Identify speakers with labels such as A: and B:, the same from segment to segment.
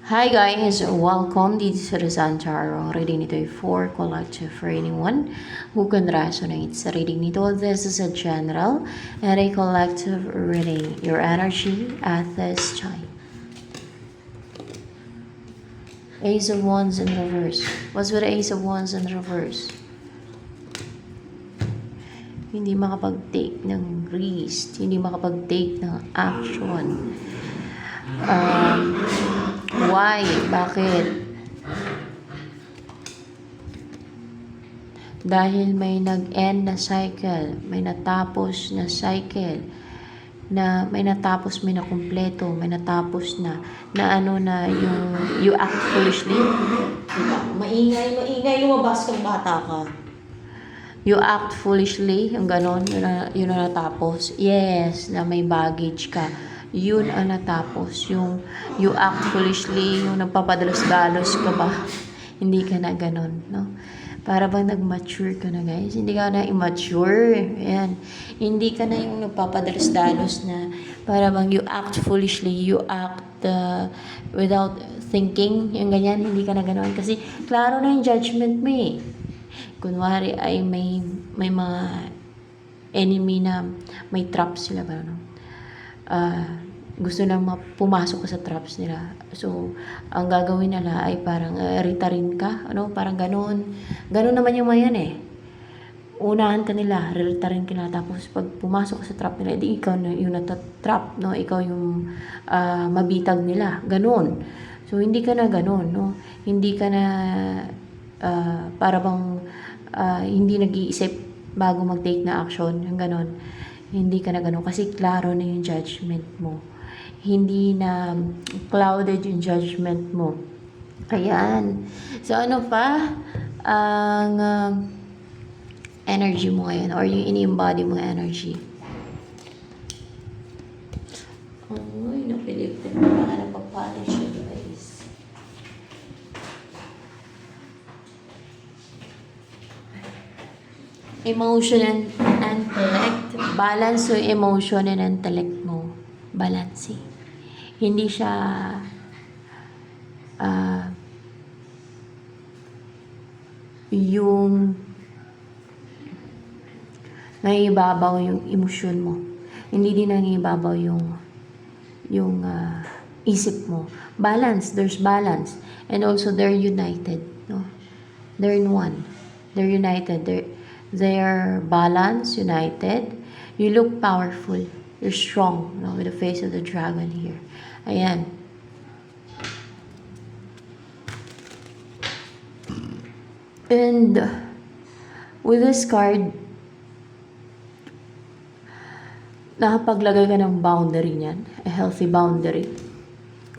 A: Hi guys, welcome. This is Antaro. Reading nito ay for collective for anyone who can resonate sa reading nito. This is a general and a collective reading. Your energy at this time. Ace of Wands in reverse. What's with the Ace of Wands in reverse? Hindi makapag-take ng risk. Hindi makapag-take ng action. Why? Bakit? Dahil may nag-end na cycle, may natapos na cycle, na may natapos, may nakumpleto, may natapos na ano na yung you act foolishly. Diba? Maingay, lumabas kang bata ka. You act foolishly, yung ganon, yun na natapos. Yes, na may baggage ka. Yun ang natapos. Yung you act foolishly, yung nagpapadalos-dalos ka ba? Hindi ka na ganon, no? Para bang nag-mature ka na, guys. Hindi ka na immature. Ayan. Hindi ka na yung nagpapadalos-dalos na para bang you act foolishly, you act without thinking. Yung ganyan, hindi ka na ganon. Kasi klaro na yung judgment mo eh. Kunwari ay may mga enemy na may traps sila ba, no? Gusto lang pumasok ka sa traps nila. So, ang gagawin nila ay parang ritarin ka, ano? Parang ganoon. Ganoon naman yung mayan eh. Unahan ka nila, ritarin ka nila. Tapos, pag pumasok ka sa trap nila, edi ikaw na yung natatrap, no? Ikaw yung mabitag nila. Ganoon. So, hindi ka na ganoon, no? Hindi ka na para bang hindi nag-iisip bago mag-take na action, yung ganon. Hindi ka na ganon kasi klaro na yung judgment mo. Hindi na clouded yung judgment mo. Ayan. So, ano pa ang energy mo ngayon or yung ini-embody mong energy? Ay, napilip din. Baka napapalish siya, guys. Emotion and intellect. Balance yung emotion and intellect mo. Balance eh. Hindi siya yung nangibabaw yung emosyon mo. Hindi din nangibabaw yung isip mo. Balance. There's balance. And also, they're united. No? They're in one. They're united. They're balanced, united. You look powerful. You're strong, no? With the face of the dragon here. Ayan. And with this card, nakapaglagay ka ng boundary niyan. A healthy boundary.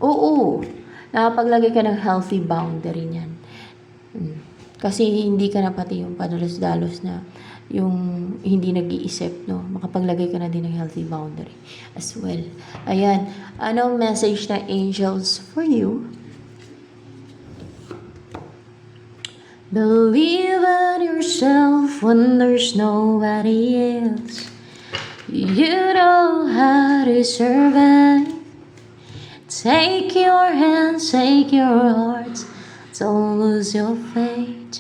A: Oo. Nakapaglagay ka ng healthy boundary niyan. Kasi hindi ka na pati yung padalos-dalos na yung hindi nag-iisip, no? Makapaglagay ka na din ng healthy boundary as well. Ayan. Anong message ng angels for you? Believe in yourself when there's nobody else. You know how to survive. Take your hands, take your hearts. Don't lose your faith.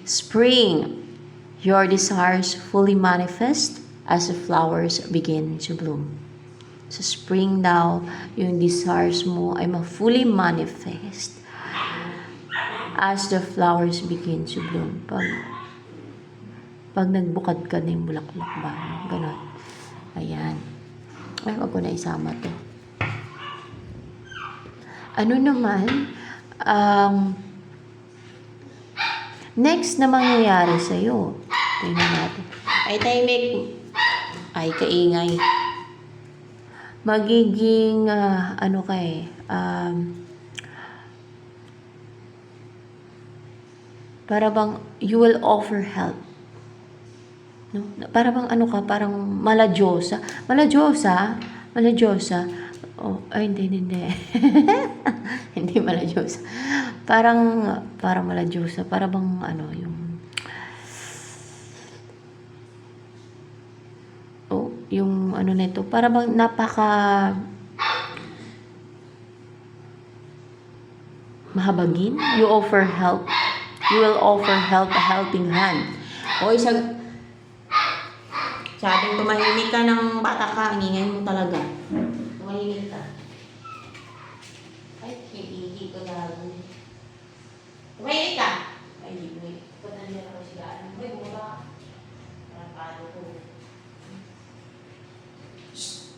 A: Spring, your desires fully manifest as the flowers begin to bloom. Sa spring daw, yung desires mo ay ma-fully manifest as the flowers begin to bloom. Pag nagbukad ka na yung bulaklak ba? Ganon. Ayan. Ay, wag ko na isama to. Ano naman next na mangyayari sa'yo? Tingnan natin. Ay, tahimik. Ay, kaingay. Magiging, ano ka eh, para bang you will offer help. No? Para bang ano ka, parang maladyosa. Oh, ay, hindi. Hindi maladyosa. Parang maladyosa. Para bang ano, yung ano nito. Para bang mahabagin. You offer help. You will offer help, a helping hand. O sabing tumahimik ka ng bata ka, ang ingay mo talaga. Tumahimik ka. Ay, hindi ko gagawin. Tumahimik ka. Ay, hindi. Patan nila ako siya. Ay, bumaba. Parang palo ko. Shhh!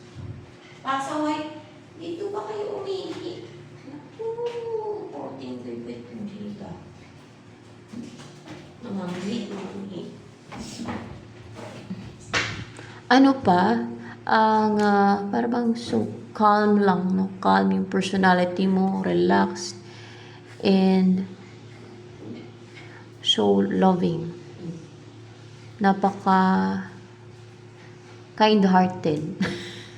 A: Pasaway. Dito ba kayo umihi? Naku, 14 bibit yung higa. Mamanghi. Ano pa? Ang parang so calm lang, no? Calm yung personality mo, relaxed, and so loving. Napaka kind-hearted.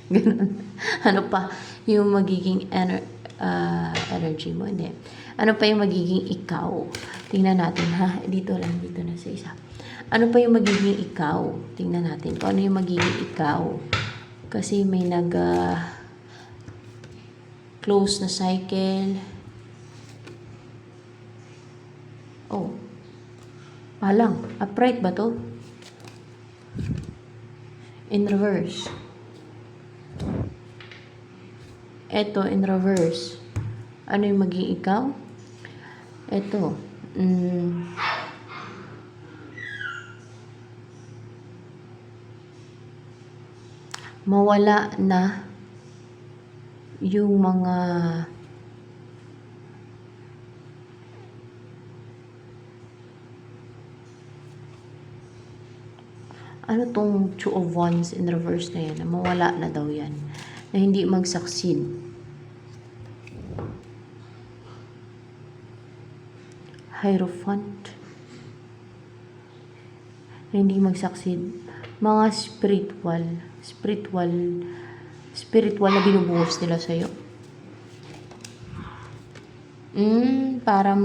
A: Ganun. Ano pa? Yung magiging energy mo. Hindi. Ano pa yung magiging ikaw? Tingnan natin, ha? Dito na sa isa. Ano pa yung magiging ikaw? Tingnan natin kung ano yung magiging ikaw. Kasi may close na cycle. Oh. Palang. Upright ba to? In reverse. Eto, in reverse. Ano yung magiging ikaw? Eto. Mawala na yung mga ano tong Two of Wands in reverse na yan, mawala na daw yan, na hindi mag-succeed. Hierophant, na hindi mag-succeed. Mga spiritual na binubuhos nila sa'yo. Para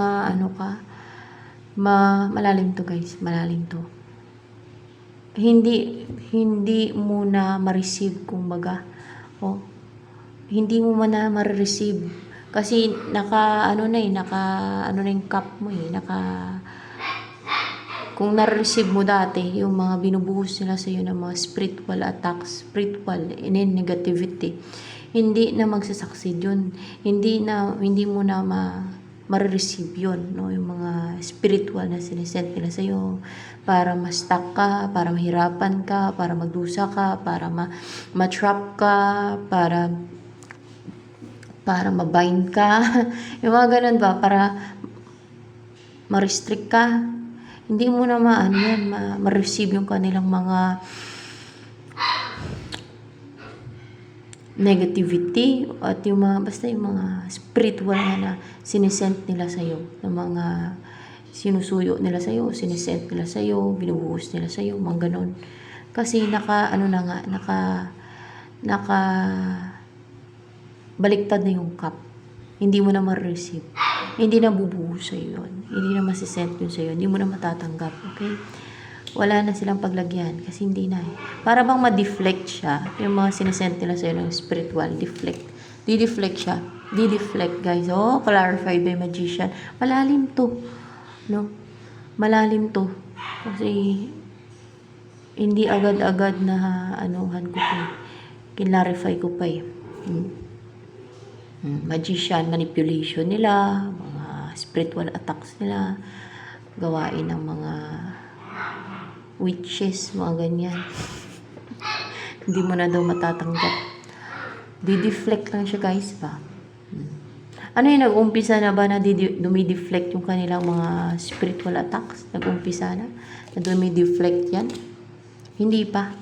A: malalim to guys, malalim to. Hindi mo na ma-receive, kumbaga. Hindi mo man na ma-receive kasi naka yung cup mo kung na-receive mo dati yung mga binubuhos nila sa iyo ng mga spiritual attacks, spiritual negativity, hindi na magsasucceed yun. Hindi mo na ma-receive yun, no? Yung mga spiritual na sinisend nila sa iyo para ma-stuck ka, para mahirapan ka, para magdusa ka, para ma-trap ka, para ma-bind ka. Yung mga ganun ba, para ma-restrict ka. Hindi mo na ma-receive yung kanilang mga negativity at yung basta yung mga spiritual na sinisend nila sa iyo, ng mga sinusuyo nila sa iyo, sinisend nila sa iyo, binubuhos nila sa iyo, mga ganun. Kasi naka baliktad na yung cup. Hindi mo na ma-receive. Hindi na bubuhos sa'yo yun. Hindi na masisend yun sa'yo. Hindi mo na matatanggap. Okay? Wala na silang paglagyan. Kasi hindi na. Para bang ma-deflect siya. Yung mga sinisend nila sa'yo ng spiritual. Deflect. Di-deflect siya. Di-deflect, guys. Oh, clarified by magician. Malalim to. No? Malalim to. Kasi hindi agad-agad na anuhan ko pa. Kinlarify ko pa eh. Magician manipulation nila, mga spiritual attacks nila, gawain ng mga witches, mga ganyan. Hindi mo na daw matatanggap. Di-deflect lang siya guys ba? Ano yung nag-umpisa na ba na dumideflect yung kanilang mga spiritual attacks? Nag-umpisa na dumideflect yan? Hindi pa.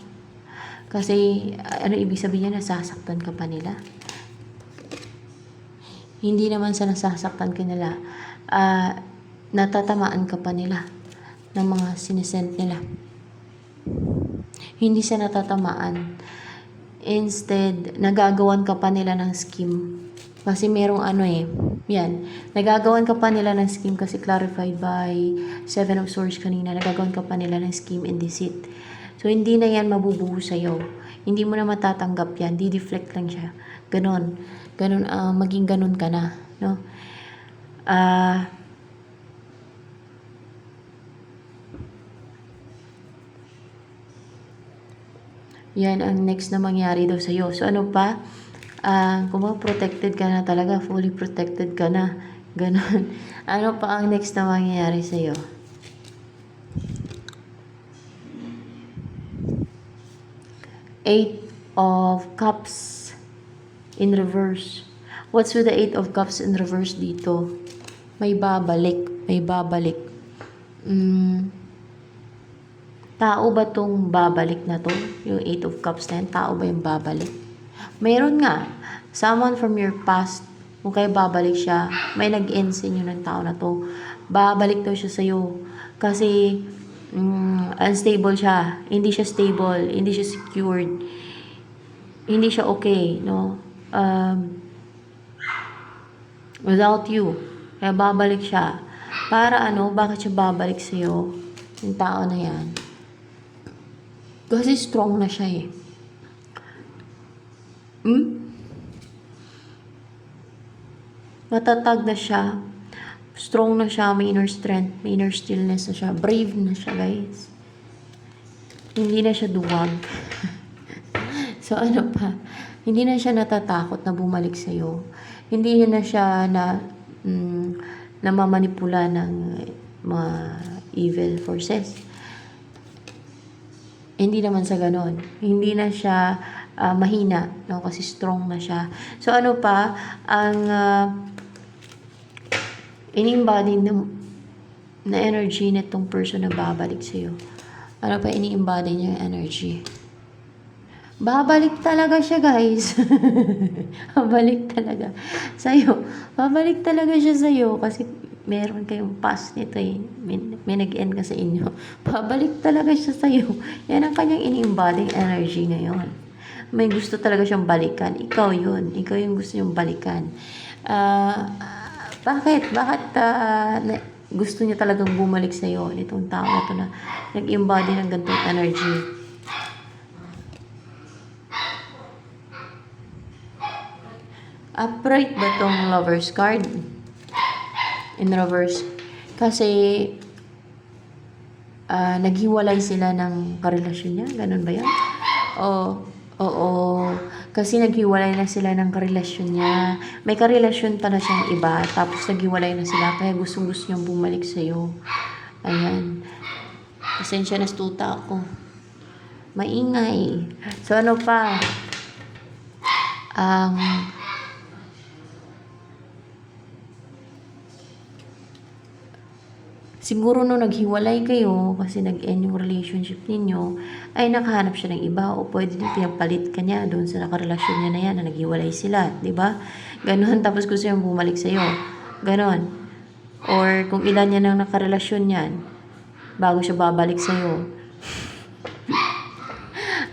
A: Kasi ano ibig sabihin niya, nasasaktan ka pa nila? Hindi naman sa nasasaktan ka nila, natatamaan ka pa nila ng mga sinesend nila. Hindi sa natatamaan. Instead, nagagawan ka pa nila ng scheme. Kasi merong yan. Nagagawan ka pa nila ng scheme kasi clarified by 7 of Swords kanina. Nagagawan ka pa nila ng scheme and deceit. So, hindi na yan mabubuho sa'yo. Hindi mo na matatanggap yan. Di-deflect lang siya. Ganon, maging ganon ka na, no? Ah, yan ang next na mangyari daw sa'yo. So, ano pa? Kung protected ka na talaga, fully protected ka na. Ganon. Ano pa ang next na mangyayari sa'yo? Eight of Cups in reverse. What's with the Eight of Cups in reverse dito? May babalik. May babalik. Tao ba tong babalik na to? Yung Eight of Cups na yan, tao ba yung babalik? Mayroon nga. Someone from your past, kung kayo babalik siya, may nag-end sa inyo ng tao na to. Babalik daw siya sa'yo. Kasi, unstable siya. Hindi siya stable. Hindi siya secured. Hindi siya okay, no? Without you. Kaya babalik siya. Para ano, bakit siya babalik sa'yo? Yung tao na yan. Kasi strong na siya eh. Matatag na siya. Strong na siya. May inner strength. May inner stillness na siya. Brave na siya, guys. Hindi na siya duwag. So, ano pa? Hindi na siya natatakot na bumalik sa'yo. Hindi na siya namamanipula ng mga evil forces. Hindi naman sa ganon. Hindi na siya mahina, no? Kasi strong na siya. So, ano pa? Ang ini-embody na energy nitong person na babalik sa'yo. Ano pa ini-embody niya yung energy? Babalik talaga siya, guys. Babalik talaga sa'yo. Babalik talaga siya sa'yo kasi meron kayong past nito eh. May nag-end ka sa inyo. Babalik talaga siya sa'yo. Yan ang kanyang ini-embody energy ngayon. May gusto talaga siyang balikan. Ikaw yun. Ikaw yung gusto niyang balikan. Bakit? Bakit gusto niya talagang bumalik sa'yo? Itong tao na to na nag-embody ng ganitong energy. Upright ba tong Lover's card? In reverse. Kasi, naghiwalay sila ng karelasyon niya. Ganun ba yan? Oo. Kasi naghiwalay na sila ng karelasyon niya. May karelasyon pa na siyang iba. Tapos naghiwalay na sila. Kaya gustong-gusto niyang bumalik sa'yo. Ayan. Pasensya na stuta ako. Maingay. So, ano pa? Siguro nung naghiwalay kayo, kasi nag-end yung relationship ninyo, ay nakahanap siya ng iba o pwede din pinapalit ka niya doon sa nakarelasyon niya na yan na naghiwalay sila, di ba? Ganon, tapos gusto niyang bumalik sa'yo. Ganon. Or kung ilan niya nang nakarelasyon yan, bago siya babalik sa'yo.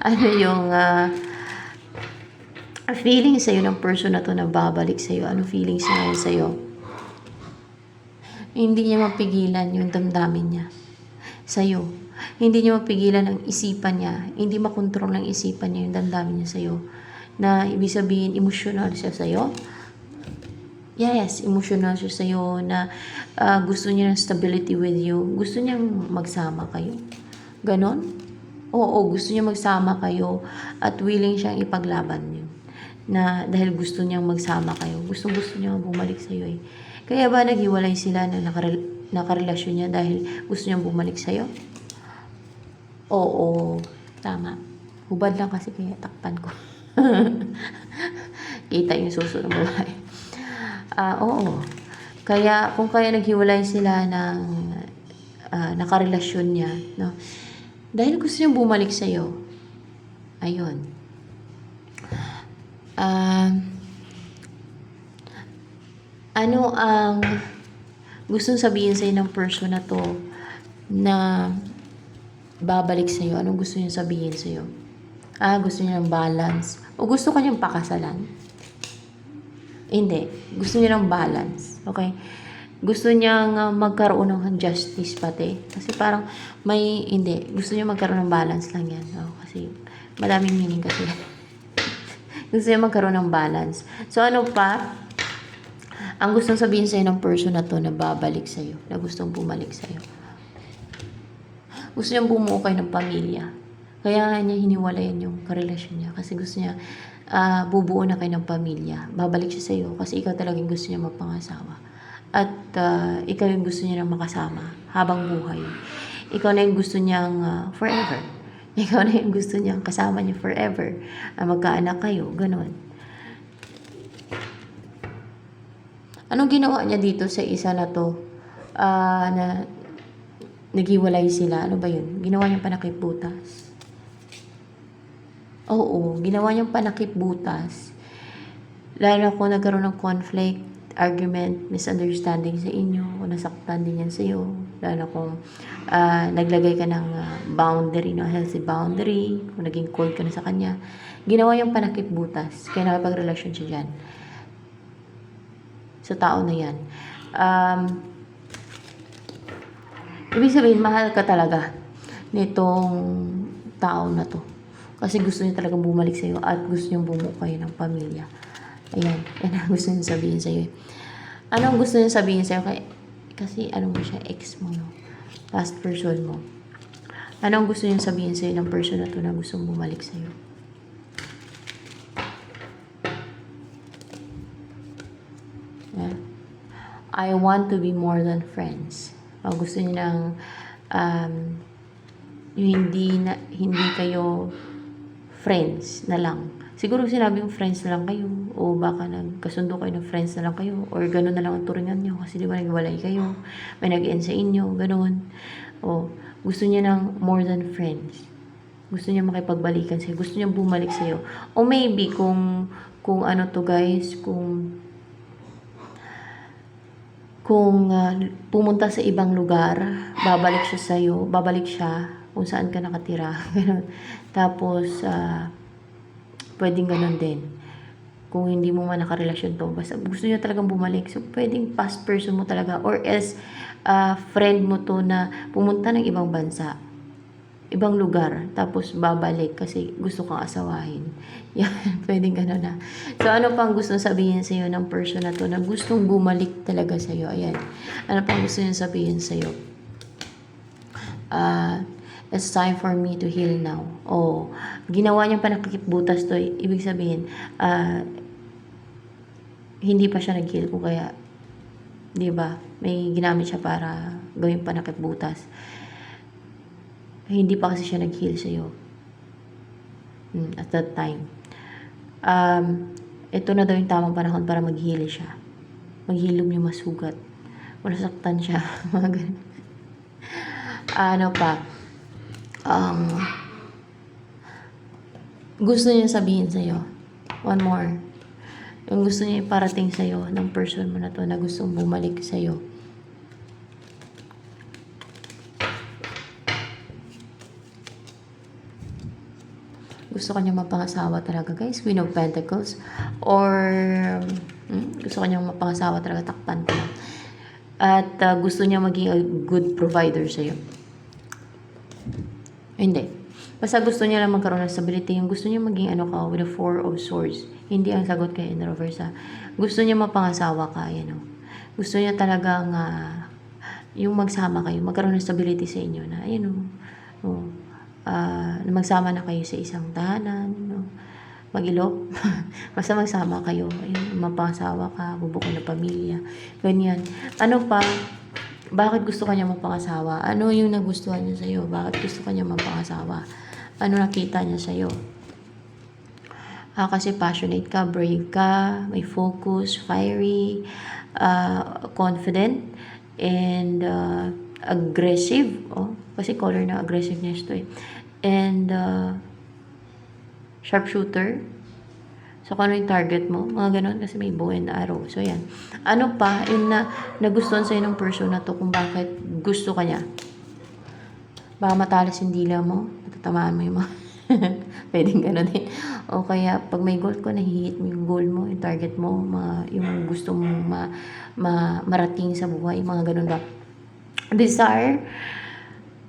A: Ano yung feeling sa'yo ng person na to na babalik sa'yo? Ano feelings niya ngayon sa'yo? Hindi niya mapigilan yung damdamin niya sa'yo. Hindi niya mapigilan ang isipan niya. Hindi makontrol ng isipan niya yung damdamin niya sa'yo. Na ibig sabihin, emotional siya sa'yo. Yes, emotional siya sa'yo na gusto niya ng stability with you. Gusto niyang magsama kayo. Ganon? Oo, gusto niya magsama kayo at willing siyang ipaglaban yun. Na dahil gusto niyang magsama kayo. Gusto niya bumalik sa'yo eh. Kaya ba naghiwalay sila na nakarelasyon niya dahil gusto niyang bumalik sa'yo? Oo, tama. Hubad lang kasi kaya takpan ko. Kita yung suso ng babae. Oo. Kaya, kung kaya naghiwalay sila ng nakarelasyon niya, no? Dahil gusto niyang bumalik sa'yo. Ayun. Ano ang gustong sabihin sa'yo ng person na to na babalik sa'yo? Anong gusto niya sabihin sa'yo? Gusto niya ng balance. O gusto ka niyang pakasalan? Hindi. Gusto niya ng balance. Okay? Gusto niyang magkaroon ng justice pati. Kasi parang hindi. Gusto niya magkaroon ng balance lang yan. Kasi maraming meaning kasi. Gusto niya magkaroon ng balance. So, ano pa? Ang gustong sabihin sa'yo ng person na to na babalik sa'yo, na gustong bumalik sa'yo. Gusto niyang bumuo kayo ng pamilya. Kaya nga niya hiniwalayan yung karelasyon niya. Kasi gusto niya bubuo na kayo ng pamilya. Babalik siya sa'yo kasi ikaw talagang gusto niya mapangasawa. At ikaw yung gusto niya na makasama habang buhay. Ikaw na yung gusto niyang forever. Ikaw na yung gusto niyang kasama niya forever. Magkaanak kayo, ganun. Anong ginawa niya dito sa isa na to? Na naghiwalay sila. Ano ba yun? Ginawa niyang panakip butas. Oo, ginawa niyang panakip butas. Lalo kung nagkaroon ng conflict, argument, misunderstanding sa inyo, kung nasaktan din yan sa iyo, lalo kung naglagay ka ng boundary, no, healthy boundary, kung naging cold ka na sa kanya, ginawa yung panakip butas, kaya nakapag-relasyon siya dyan. Sa tao na yan. Ibig sabihin, mahal ka talaga nitong tao na to. Kasi gusto niya talagang bumalik sa'yo at gusto niyang bumuo kayo ng pamilya. Ayan, yan ang gusto niya sabihin sa'yo. Ano ang gusto niya sabihin sa'yo? Kasi ano mo siya, ex mo, no? Past person mo. Ano ang gusto niya sabihin sa'yo ng person na to na gustong bumalik sa'yo? Yeah. I want to be more than friends. Gusto niya ng hindi kayo friends na lang. Siguro sinabi yung friends na lang kayo o baka nagkasundo kayo ng friends na lang kayo or gano'n na lang ang turingan nyo kasi di ba nagwalay kayo, may nag-end sa inyo, gano'n. O gusto niya ng more than friends. Gusto niya makipagbalikan sa'yo. Gusto niya bumalik sa'yo. O maybe kung ano to guys, kung pumunta sa ibang lugar, babalik siya kung saan ka nakatira. Tapos, pwedeng ganun din. Kung hindi mo man nakarelasyon to, basta gusto niya talagang bumalik. So, pwedeng past person mo talaga or else, friend mo to na pumunta ng ibang bansa, ibang lugar, tapos babalik kasi gusto kang asawahin. Yan, pwedeng gano'n na. So, ano pang gusto sabihin sa'yo ng person na to na gustong bumalik talaga sa'yo? Ayan. Ano pang gusto niya sabihin sa'yo? It's time for me to heal now. Ginawa niyang panakikipbutas to. Ibig sabihin, hindi pa siya nag-heal kung kaya, di ba? May ginamit siya para gawing panakipbutas. Hindi pa kasi siya nag-heal sa'yo. At that time. Ito na daw yung tamang panahon para mag-heal siya. Maghilom yung masugat. Wala saktan siya. Ano pa? Gusto niya sabihin sa'yo. One more. Yung gusto niya iparating sa'yo ng person mo na to na gustong bumalik sa'yo. Gusto kanya mapangasawa talaga guys. Queen of Pentacles. Or gusto kanya mapangasawa talaga. Takpan ko lang. At gusto niya maging a good provider sa'yo. Hindi. Basta gusto niya lang magkaroon ng stability. Yung gusto niya maging with a 4 of swords. Hindi ang sagot kay in reverse. Gusto niya mapangasawa ka. Gusto niya talagang yung magsama kayo. Magkaroon ng stability sa inyo na na magsama na kayo sa isang tahanan. Mag-ilop. Basta magsama kayo. Ayun, mapangasawa ka. Bubuo ng pamilya. Ganyan. Ano pa? Bakit gusto kanya mapangasawa? Ano yung nagustuhan niya sa'yo? Bakit gusto kanya mapangasawa? Ano nakita niya sa'yo? Kasi passionate ka, brave ka, may focus, fiery, confident, and aggressive. Kasi color na aggressiveness to eh. And sharpshooter. So, kung ano yung target mo, mga ganun, kasi may bow and arrow. So, yan. Ano pa, yung nagustuhan sa'yo ng person na to, kung bakit gusto ka niya. Baka matalas yung dila mo, natatamaan mo yung mga, pwedeng ganun din. O kaya, pag may goal ko, nahihit mo yung goal mo, yung target mo, yung gusto mong marating sa buhay, mga ganun ba. Desire,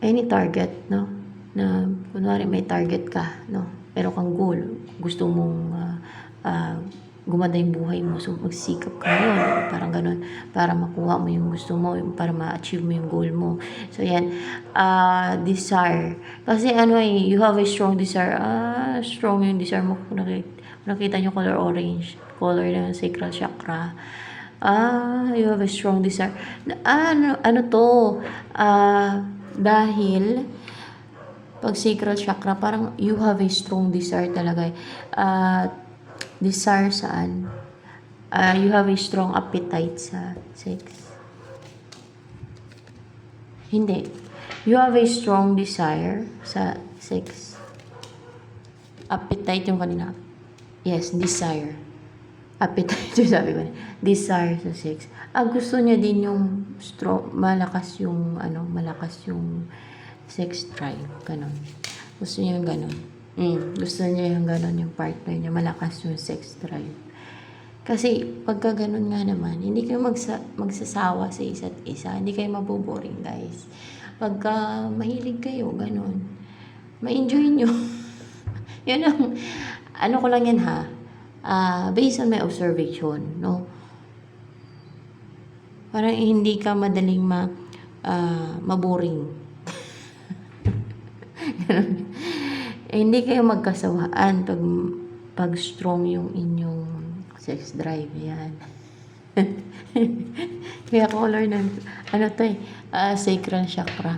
A: any target, no? Na, kunwari may target ka, no? Pero kang goal, gusto mong gumanda yung buhay mo, so magsikap ka yun, parang ganun. para makuha mo yung gusto mo, para ma-achieve mo yung goal mo. So, yan. Desire. Kasi you have a strong desire. Strong yung desire mo. Nakita nyo color orange. Color ng sacral chakra. You have a strong desire. Dahil pag sacral chakra, parang you have a strong desire talaga. Desire saan? You have a strong appetite sa sex. Hindi. You have a strong desire sa sex. Appetite yung kanina. Yes, desire. Appetite yung sabi ko. Desire sa sex. Gusto niya din yung strong, malakas yung sex drive. Ganon. Gusto niya yung ganon. Gusto niya yung ganon yung partner niya. Malakas yung sex drive. Kasi pagka ganun nga naman, hindi kayo magsasawa sa isa't isa. Hindi kayo maboboring, guys. Pagka mahilig kayo, ganun. Ma-enjoy nyo. Yun ang, ko lang yan ha. Based on my observation, no? Parang hindi ka madaling maboring. Hindi kayo magkasawaan pag strong yung inyong sex drive, yan. Kaya color ng, sacral chakra.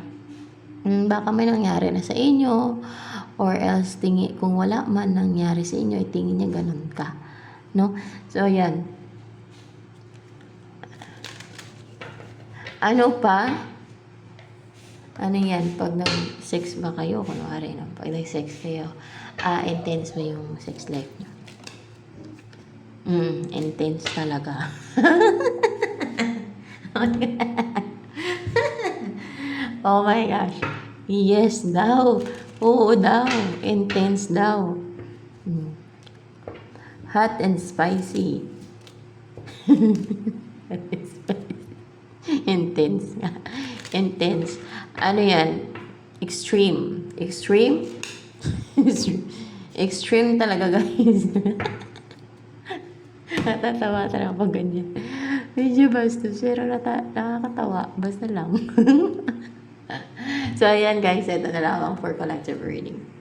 A: Baka may nangyari na sa inyo, or else kung wala man nangyari sa inyo, tingin niya ganun ka. No? So, yan. Ano pa? Ano yan? Pag nag-sex ba kayo, kunwari, no? Pag nag-sex kayo, intense ba yung sex life nyo? Intense talaga. Oh my gosh. Yes daw. Oo daw. Intense daw. Hot and spicy. Intense nga. Intense. Ano yan? Extreme. Extreme? Extreme talaga, guys. Natatawa talaga pag ganyan. Medyo bastos, pero nakakatawa. Basta lang. So, ayan guys, ito na lang for collective reading.